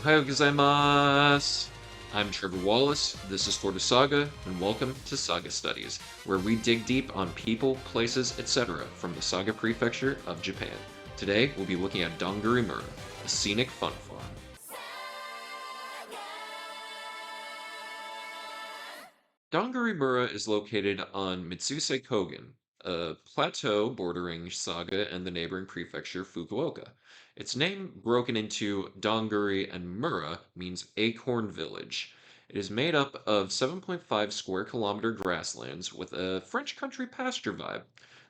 Ohayou gozaimasu! I'm Trevor Wallace, this is Florida Saga, and welcome to Saga Studies, where we dig deep on people, places, etc. from the Saga Prefecture of Japan. Today, we'll be looking at Dongurimura, a scenic fun farm. Dongurimura is located on Mitsuse Kogen, a plateau bordering Saga and the neighboring prefecture Fukuoka. Its name, broken into Donguri and Mura, means acorn village. It is made up of 7.5 square kilometer grasslands with a French country pasture vibe.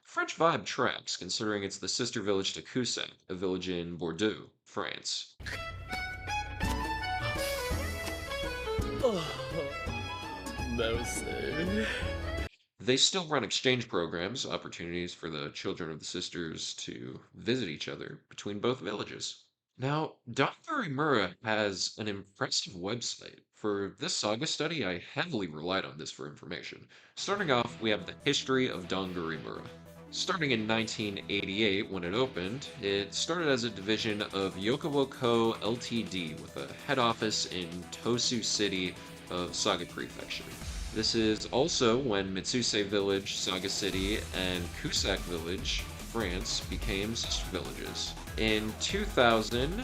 French vibe tracks, considering it's the sister village to Cousin, a village in Bordeaux, France. No sir. They still run exchange programs, opportunities for the children of the sisters to visit each other between both villages. Now, Dongurimura has an impressive website. For this saga study, I heavily relied on this for information. Starting off, we have the history of Dongurimura. Starting in 1988, when it opened, it started as a division of Yokowo Ltd. With a head office in Tosu City of Saga Prefecture. This is also when Mitsuse Village, Saga City, and Cusack Village, France, became sister villages. In 2000,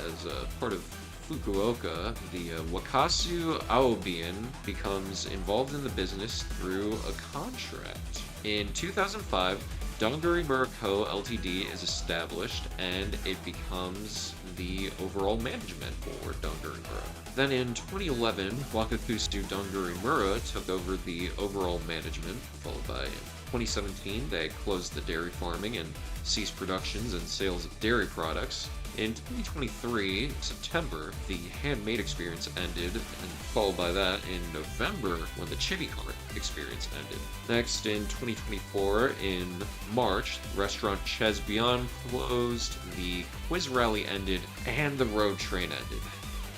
as a part of Fukuoka, the Wakakusu Aobian becomes involved in the business through a contract. In 2005, Dongurimura Co. Ltd. is established and it becomes the overall management for Dongurimura. Then in 2011, Wakakusu Dongurimura took over the overall management, followed by in 2017 they closed the dairy farming and ceased productions and sales of dairy products. In 2023, September, the handmade experience ended, and followed by that in November when the chibi cart experience ended. Next, in 2024, in March, restaurant Ches Beyond closed, the quiz rally ended, and the road train ended.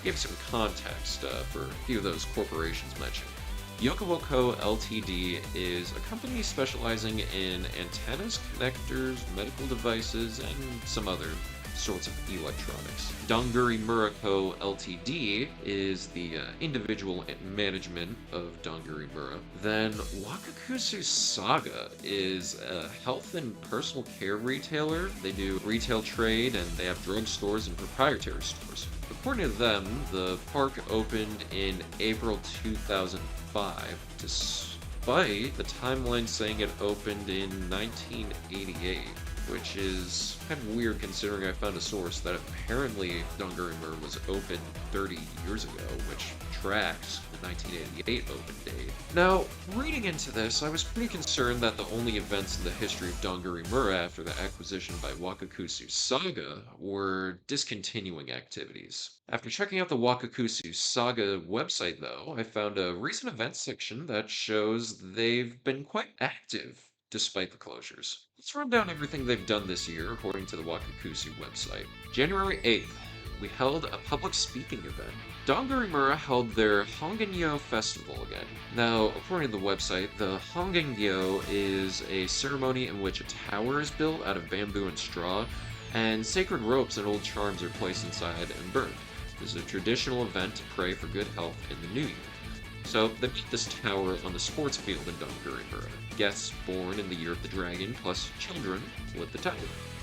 Give some context for a few of those corporations mentioned. Yokowo Ltd. is a company specializing in antennas, connectors, medical devices, and some other sorts of electronics. Dongurimura Co. Ltd. is the individual management of Dongurimura. Then Wakakusu Saga is a health and personal care retailer. They do retail trade and they have drug stores and proprietary stores. According to them, the park opened in April 2005, despite the timeline saying it opened in 1988. Which is kind of weird considering I found a source that apparently Dongurimura was opened 30 years ago, which tracks the 1988 open date. Now, reading into this, I was pretty concerned that the only events in the history of Dongurimura after the acquisition by Wakakusu Saga were discontinuing activities. After checking out the Wakakusu Saga website, though, I found a recent events section that shows they've been quite active despite the closures. Let's run down everything they've done this year according to the Wakakusu website. January 8th, we held a public speaking event. Dongurimura held their Hongengyo Festival again. Now, according to the website, the Hongengyo is a ceremony in which a tower is built out of bamboo and straw, and sacred ropes and old charms are placed inside and burned. This is a traditional event to pray for good health in the new year. So they built this tower on the sports field in Dongurimura. Guests born in the year of the dragon, plus children, with the tower.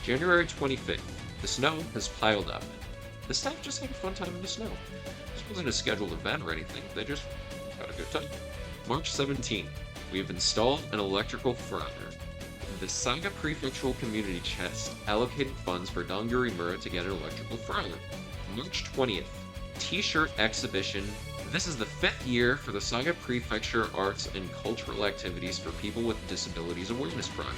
January 25th. The snow has piled up. The staff just had a fun time in the snow. This wasn't a scheduled event or anything, they just had a good time. March 17th. We have installed an electrical fryer. The Saga Prefectural Community Chest allocated funds for Dongurimura to get an electrical fryer. March 20th. T-shirt exhibition. This is the 5th year for the Saga Prefecture Arts and Cultural Activities for People with Disabilities Awareness Project.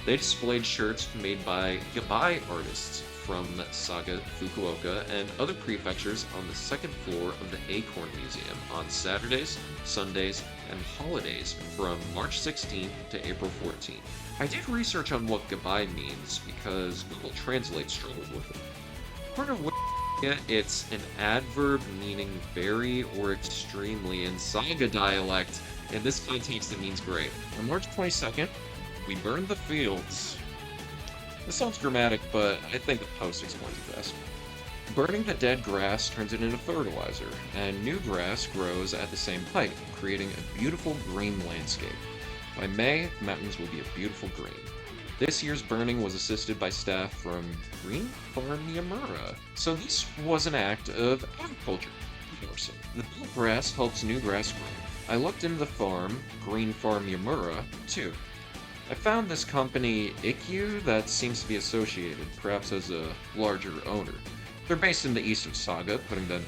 They displayed shirts made by Gabai artists from Saga, Fukuoka, and other prefectures on the second floor of the Acorn Museum on Saturdays, Sundays, and holidays from March 16th to April 14th. I did research on what Gabai means because Google Translate struggled with it. According to it's an adverb meaning very or extremely in Saga dialect. In this context, it means great. On March 22nd, we burned the fields. This sounds dramatic, but I think the post explains it best. Burning the dead grass turns it into fertilizer, and new grass grows at the same height, creating a beautiful green landscape. By May, the mountains will be a beautiful green. This year's burning was assisted by staff from Green Farm Yamura. So this was an act of agriculture. The blue grass helps new grass grow. I looked into the farm, Green Farm Yamura, too. I found this company, Ikkyu, that seems to be associated, perhaps as a larger owner. They're based in the east of Saga, putting them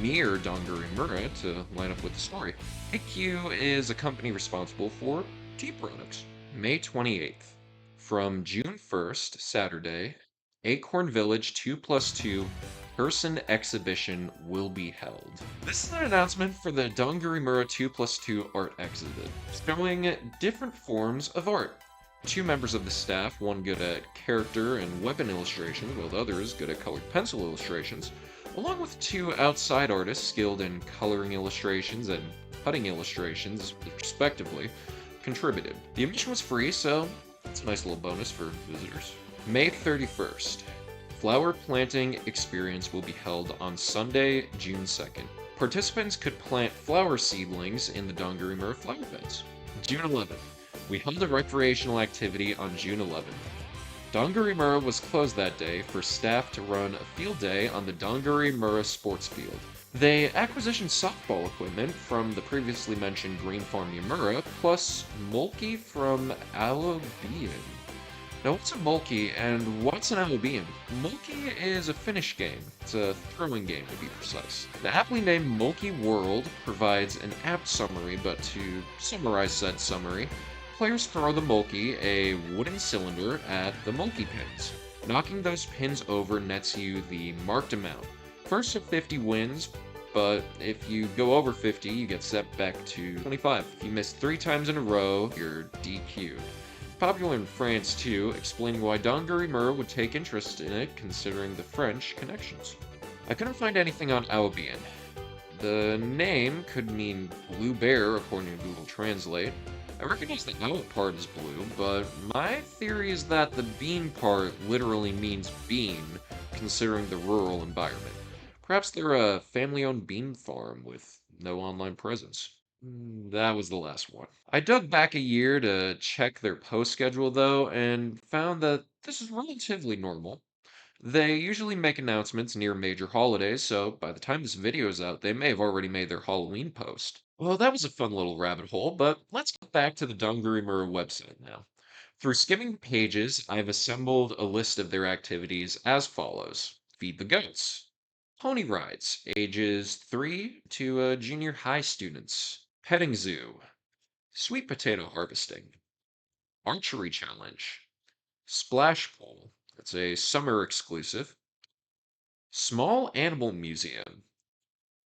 near Dongurimura to line up with the story. Ikkyu is a company responsible for tea products. May 28th. From June 1st, Saturday, Acorn Village 2+2 person exhibition will be held. This is an announcement for the Dongurimura 2+2 art exhibit, showing different forms of art. Two members of the staff, one good at character and weapon illustrations, while the other is good at colored pencil illustrations, along with two outside artists skilled in coloring illustrations and cutting illustrations, respectively, contributed. The admission was free, so it's a nice little bonus for visitors. May 31st. Flower planting experience will be held on Sunday, June 2nd. Participants could plant flower seedlings in the Dongurimura flower beds. June 11th. We held a recreational activity on June 11th. Dongurimura was closed that day for staff to run a field day on the Dongurimura sports field. They acquisitioned softball equipment from the previously mentioned Green Farm Yamura, plus mulki from Albion. Now, what's a mulki and what's an Albion? Mulki is a Finnish game. It's a throwing game, to be precise. The aptly named Mulki World provides an apt summary, but to summarize said summary, players throw the mulki, a wooden cylinder, at the mulki pins. Knocking those pins over nets you the marked amount. First to 50 wins, but if you go over 50, you get set back to 25. If you miss 3 times in a row, you're DQ'd. Popular in France too, explaining why Dongurimura would take interest in it considering the French connections. I couldn't find anything on Albion. The name could mean blue bear according to Google Translate. I recognize the owl part is blue, but my theory is that the bean part literally means bean, considering the rural environment. Perhaps they're a family-owned bean farm with no online presence. That was the last one. I dug back a year to check their post schedule though, and found that this is relatively normal. They usually make announcements near major holidays, so by the time this video is out, they may have already made their Halloween post. Well, that was a fun little rabbit hole, but let's get back to the Dongurimura website now. Through skimming the pages, I've assembled a list of their activities as follows. Feed the goats. Pony rides, ages 3 to junior high students. Petting zoo. Sweet potato harvesting. Archery challenge. Splash pool. It's a summer exclusive. Small animal museum.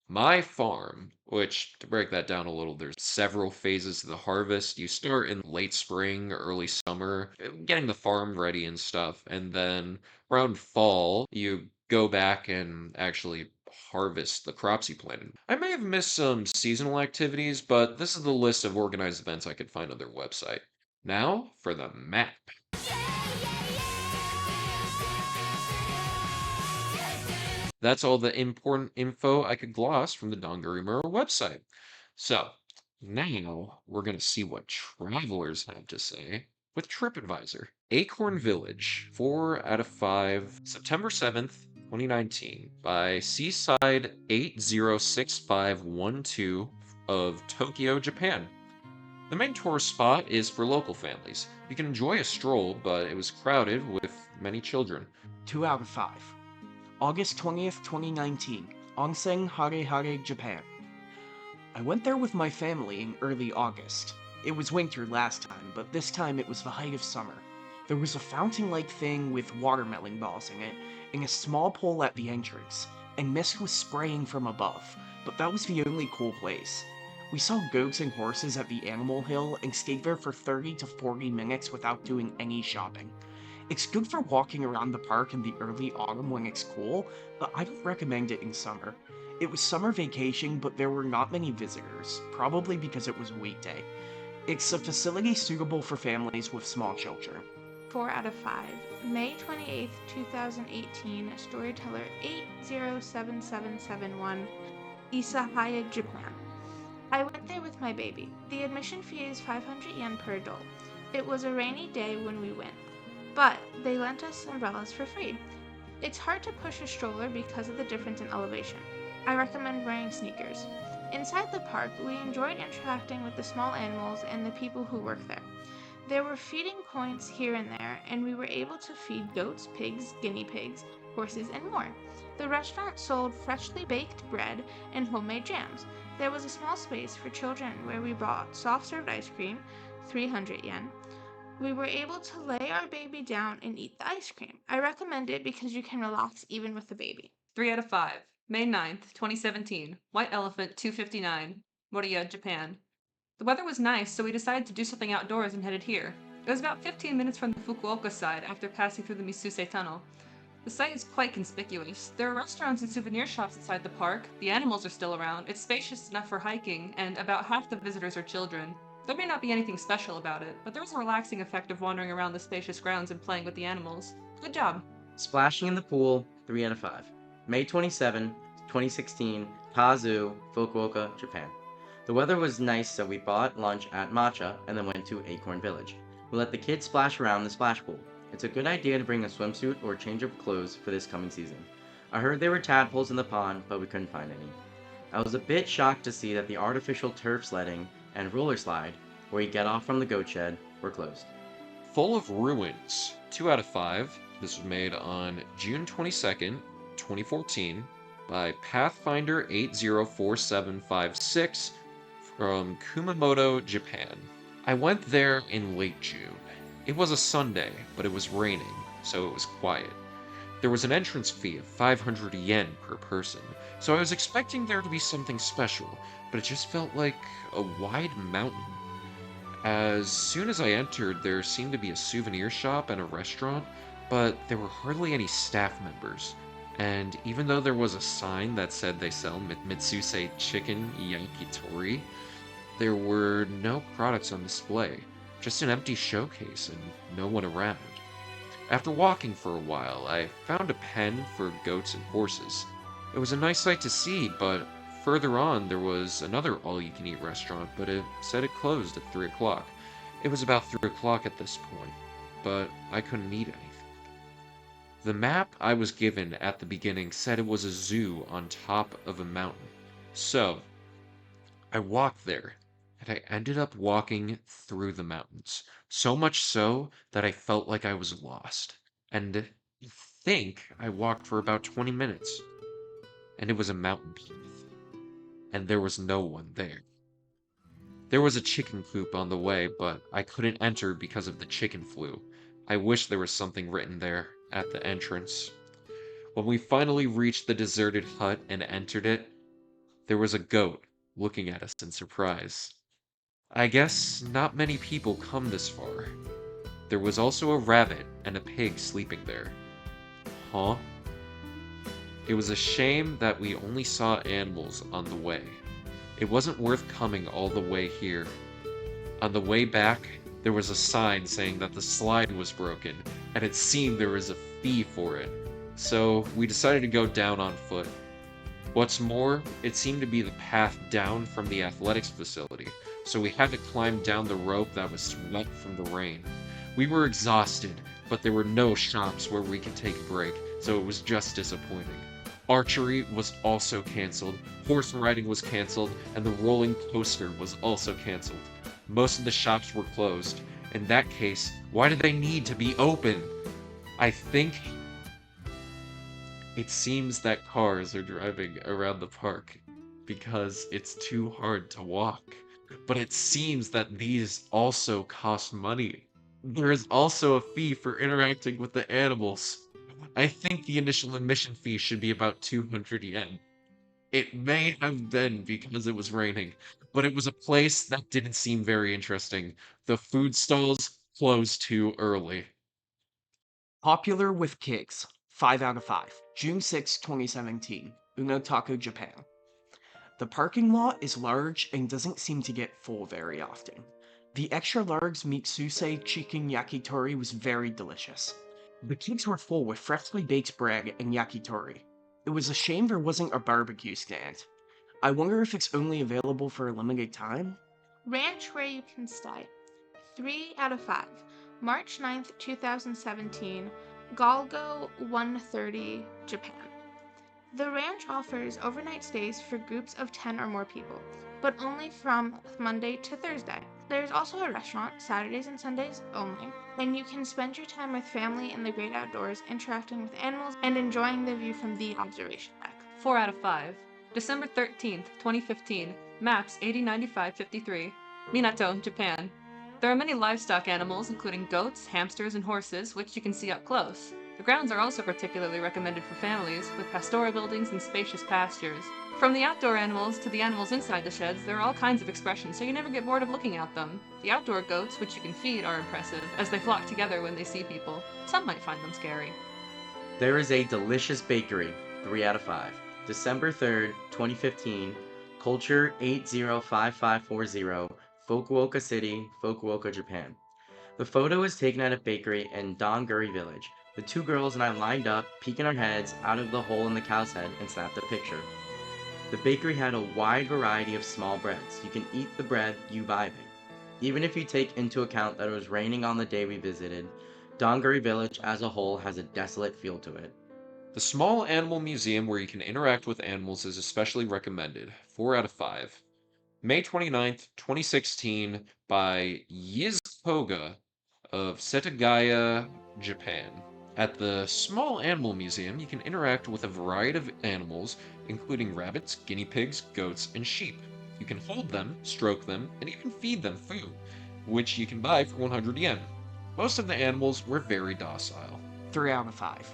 My farm, which to break that down a little, there's several phases to the harvest. You start in late spring, early summer, getting the farm ready and stuff, and then around fall, you go back and actually harvest the crops you planted. I may have missed some seasonal activities, but this is the list of organized events I could find on their website. Now for the map. That's all the important info I could gloss from the Dongurimura website. So, now we're going to see what travelers have to say with TripAdvisor. Acorn Village, 4 out of 5, September 7th, 2019, by Seaside 806512 of Tokyo, Japan. The main tourist spot is for local families. You can enjoy a stroll, but it was crowded with many children. 2 out of 5. August 20th, 2019, Onsen Hare Hare, Japan. I went there with my family in early August. It was winter last time, but this time it was the height of summer. There was a fountain-like thing with watermelon balls in it, and a small pool at the entrance, and mist was spraying from above, but that was the only cool place. We saw goats and horses at the Animal Hill and stayed there for 30 to 40 minutes without doing any shopping. It's good for walking around the park in the early autumn when it's cool, but I don't recommend it in summer. It was summer vacation, but there were not many visitors, probably because it was a weekday. It's a facility suitable for families with small children. 4 out of 5. May 28th, 2018, storyteller 807771, Isahaya, Japan. I went there with my baby. The admission fee is 500 yen per adult. It was a rainy day when we went, but they lent us umbrellas for free. It's hard to push a stroller because of the difference in elevation. I recommend wearing sneakers. Inside the park, we enjoyed interacting with the small animals and the people who work there. There were feeding points here and there, and we were able to feed goats, pigs, guinea pigs, horses, and more. The restaurant sold freshly baked bread and homemade jams. There was a small space for children where we bought soft-served ice cream, 300 yen. We were able to lay our baby down and eat the ice cream. I recommend it because you can relax even with the baby. 3 out of 5. May 9th, 2017. White Elephant 259. Moriya, Japan. The weather was nice, so we decided to do something outdoors and headed here. It was about 15 minutes from the Fukuoka side after passing through the Misuse Tunnel. The site is quite conspicuous. There are restaurants and souvenir shops inside the park, the animals are still around, it's spacious enough for hiking, and about half the visitors are children. There may not be anything special about it, but there's a relaxing effect of wandering around the spacious grounds and playing with the animals. Good job. Splashing in the pool, 3 out of 5. May 27, 2016, Kazu, Fukuoka, Japan. The weather was nice, so we bought lunch at Matcha and then went to Acorn Village. We let the kids splash around the splash pool. It's a good idea to bring a swimsuit or change of clothes for this coming season. I heard there were tadpoles in the pond, but we couldn't find any. I was a bit shocked to see that the artificial turf sledding and roller slide, where you get off from the goat shed, were closed. Full of Ruins, 2 out of 5. This was made on June 22nd, 2014 by Pathfinder 804756 from Kumamoto, Japan. I went there in late June. It was a Sunday, but it was raining, so it was quiet. There was an entrance fee of 500 yen per person, so I was expecting there to be something special, but it just felt like a wide mountain. As soon as I entered, there seemed to be a souvenir shop and a restaurant, but there were hardly any staff members. And even though there was a sign that said they sell Mitsuse chicken yakitori, there were no products on display, just an empty showcase and no one around. After walking for a while, I found a pen for goats and horses. It was a nice sight to see, but further on there was another all-you-can-eat restaurant, but it said it closed at 3 o'clock. It was about 3 o'clock at this point, but I couldn't eat anything. The map I was given at the beginning said it was a zoo on top of a mountain. So, I walked there, and I ended up walking through the mountains. So much so that I felt like I was lost. And I think I walked for about 20 minutes. And it was a mountain path. And there was no one there. There was a chicken coop on the way, but I couldn't enter because of the chicken flu. I wish there was something written there at the entrance. When we finally reached the deserted hut and entered it, there was a goat looking at us in surprise. I guess not many people come this far. There was also a rabbit and a pig sleeping there. Huh? It was a shame that we only saw animals on the way. It wasn't worth coming all the way here. On the way back, there was a sign saying that the slide was broken, and it seemed there was a fee for it. So we decided to go down on foot. What's more, it seemed to be the path down from the athletics facility, so we had to climb down the rope that was wet from the rain. We were exhausted, but there were no shops where we could take a break, so it was just disappointing. Archery was also canceled, horse riding was canceled, and the rolling coaster was also canceled. Most of the shops were closed. In that case, why did they need to be open? I think it seems that cars are driving around the park because it's too hard to walk. But it seems that these also cost money. There is also a fee for interacting with the animals. I think the initial admission fee should be about 200 yen. It may have been because it was raining, but it was a place that didn't seem very interesting. The food stalls closed too early. Popular with Kids, 5 out of 5. June 6, 2017. Unotaku, Japan. The parking lot is large and doesn't seem to get full very often. The extra large Mitsuse chicken yakitori was very delicious. The cakes were full with freshly baked bread and yakitori. It was a shame there wasn't a barbecue stand. I wonder if it's only available for a limited time? Ranch where you can stay. 3 out of 5. March 9th, 2017. Galgo 130, Japan. The ranch offers overnight stays for groups of 10 or more people, but only from Monday to Thursday. There's also a restaurant, Saturdays and Sundays only, and you can spend your time with family in the great outdoors, interacting with animals and enjoying the view from the observation deck. 4 out of 5. December 13th, 2015. Maps 809553. Minato, Japan. There are many livestock animals, including goats, hamsters, and horses, which you can see up close. The grounds are also particularly recommended for families, with pastoral buildings and spacious pastures. From the outdoor animals to the animals inside the sheds, there are all kinds of expressions, so you never get bored of looking at them. The outdoor goats, which you can feed, are impressive, as they flock together when they see people. Some might find them scary. There is a delicious bakery, 3 out of 5. December 3rd, 2015, Culture 805540, Fukuoka City, Fukuoka, Japan. The photo was taken at a bakery in Donguri Village. The two girls and I lined up, peeking our heads out of the hole in the cow's head and snapped a picture. The bakery had a wide variety of small breads. You can eat the bread you buy there. Even if you take into account that it was raining on the day we visited, Donguri Village as a whole has a desolate feel to it. The small animal museum where you can interact with animals is especially recommended. 4 out of 5. May 29th, 2016, by Yizkoga of Setagaya, Japan. At the Small Animal Museum, you can interact with a variety of animals, including rabbits, guinea pigs, goats, and sheep. You can hold them, stroke them, and even feed them food, which you can buy for 100 yen. Most of the animals were very docile. 3 out of 5.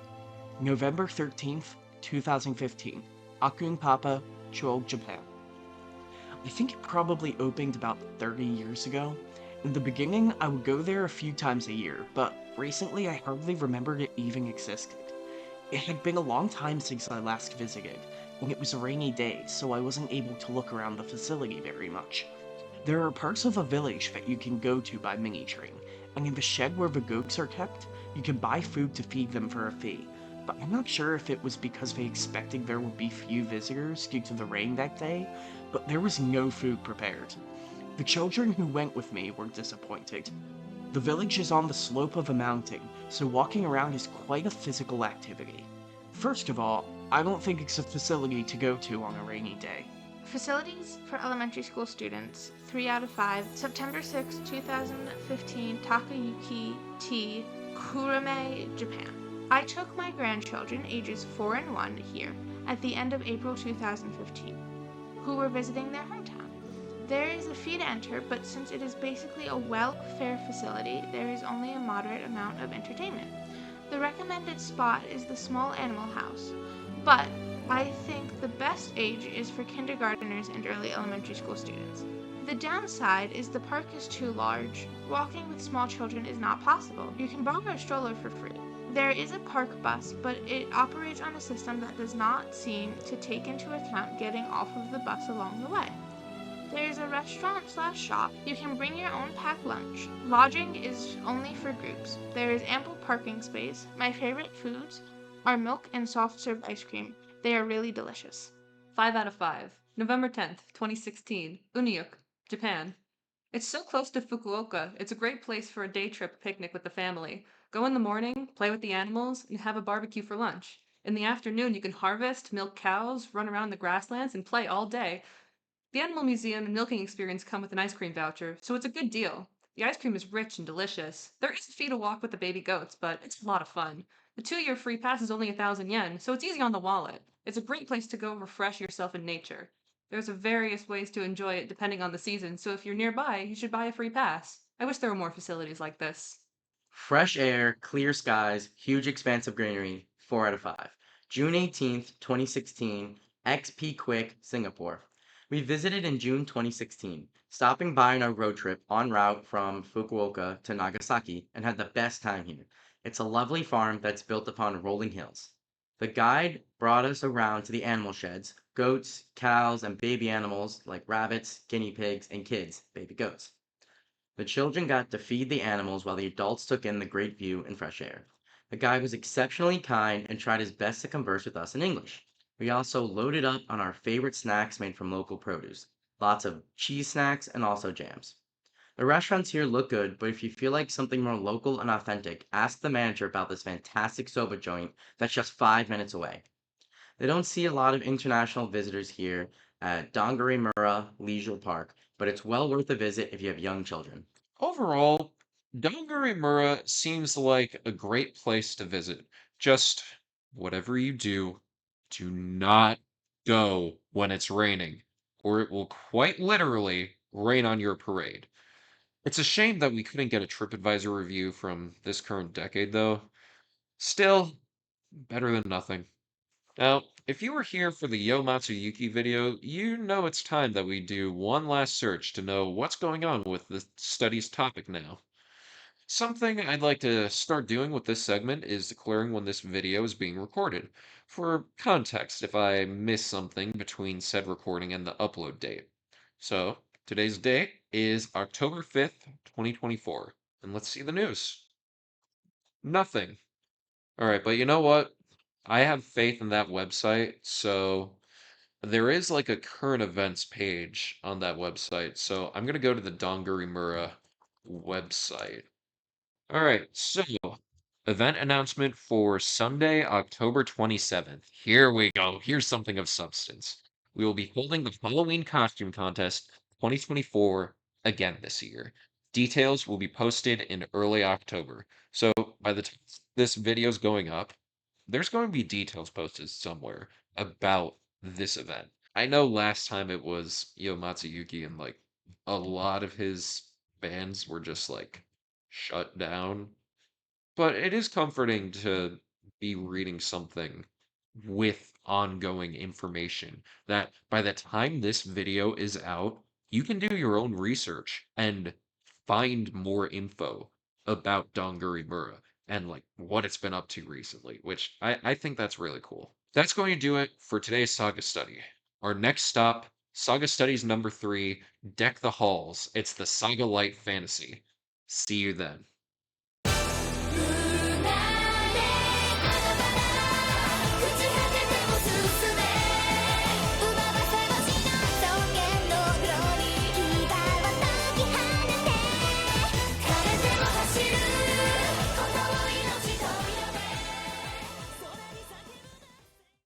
November 13th, 2015. Akun Papa, Chuo, Japan. I think it probably opened about 30 years ago. In the beginning, I would go there a few times a year, but recently I hardly remembered it even existed. It had been a long time since I last visited, and it was a rainy day, so I wasn't able to look around the facility very much. There are parts of a village that you can go to by mini train, and in the shed where the goats are kept, you can buy food to feed them for a fee, but I'm not sure if it was because they expected there would be few visitors due to the rain that day, but there was no food prepared. The children who went with me were disappointed. The village is on the slope of a mountain, so walking around is quite a physical activity. First of all, I don't think it's a facility to go to on a rainy day. Facilities for elementary school students, 3 out of 5. September 6, 2015, Takayuki T, Kurame, Japan. I took my grandchildren, ages 4 and 1, here at the end of April 2015, who were visiting their hometown. There is a fee to enter, but since it is basically a welfare facility, there is only a moderate amount of entertainment. The recommended spot is the small animal house, but I think the best age is for kindergarteners and early elementary school students. The downside is the park is too large. Walking with small children is not possible. You can borrow a stroller for free. There is a park bus, but it operates on a system that does not seem to take into account getting off of the bus along the way. There is a restaurant/shop. You can bring your own packed lunch. Lodging is only for groups. There is ample parking space. My favorite foods are milk and soft-serve ice cream. They are really delicious. 5 out of 5. November 10th, 2016. Uniuk, Japan. It's so close to Fukuoka, it's a great place for a day trip picnic with the family. Go in the morning, play with the animals, and have a barbecue for lunch. In the afternoon, you can harvest, milk cows, run around the grasslands, and play all day. The animal museum and milking experience come with an ice cream voucher, so it's a good deal. The ice cream is rich and delicious. There is a fee to walk with the baby goats, but it's a lot of fun. The 2-year free pass is only 1,000 yen, so it's easy on the wallet. It's a great place to go refresh yourself in nature. There's various ways to enjoy it depending on the season, so if you're nearby, you should buy a free pass. I wish there were more facilities like this. Fresh air, clear skies, huge expanse of greenery, 4 out of 5. June 18th, 2016, XP Quick, Singapore. We visited in June 2016, stopping by on our road trip en route from Fukuoka to Nagasaki, and had the best time here. It's a lovely farm that's built upon rolling hills. The guide brought us around to the animal sheds, goats, cows, and baby animals like rabbits, guinea pigs, and kids, baby goats. The children got to feed the animals while the adults took in the great view and fresh air. The guide was exceptionally kind and tried his best to converse with us in English. We also loaded up on our favorite snacks made from local produce. Lots of cheese snacks and also jams. The restaurants here look good, but if you feel like something more local and authentic, ask the manager about this fantastic soba joint that's just 5 minutes away. They don't see a lot of international visitors here at Dongurimura Leisure Park, but it's well worth a visit if you have young children. Overall, Dongurimura seems like a great place to visit. Just whatever you do, do not go when it's raining, or it will quite literally rain on your parade. It's a shame that we couldn't get a TripAdvisor review from this current decade, though. Still, better than nothing. Now, if you were here for the Yo Matsuyuki video, you know it's time that we do one last search to know what's going on with the study's topic now. Something I'd like to start doing with this segment is declaring when this video is being recorded. For context, if I miss something between said recording and the upload date. So, today's date is October 5th, 2024. And let's see the news. Nothing. Alright, but you know what? I have faith in that website, so there is like a current events page on that website. So I'm gonna go to the Dongurimura website. All right, so event announcement for Sunday, October 27th. Here we go. Here's something of substance. We will be holding the Halloween costume contest 2024 again this year. Details will be posted in early October. So by the time this video's going up, there's going to be details posted somewhere about this event. I know last time it was Yo Matsuyuki and like a lot of his bands were just like shut down. But it is comforting to be reading something with ongoing information that by the time this video is out, you can do your own research and find more info about Dongurimura and like what it's been up to recently, which I think that's really cool. That's going to do it for today's Saga study. Our next stop, Saga Studies number 3, Deck the Halls. It's the Saga Light Fantasy. See you then.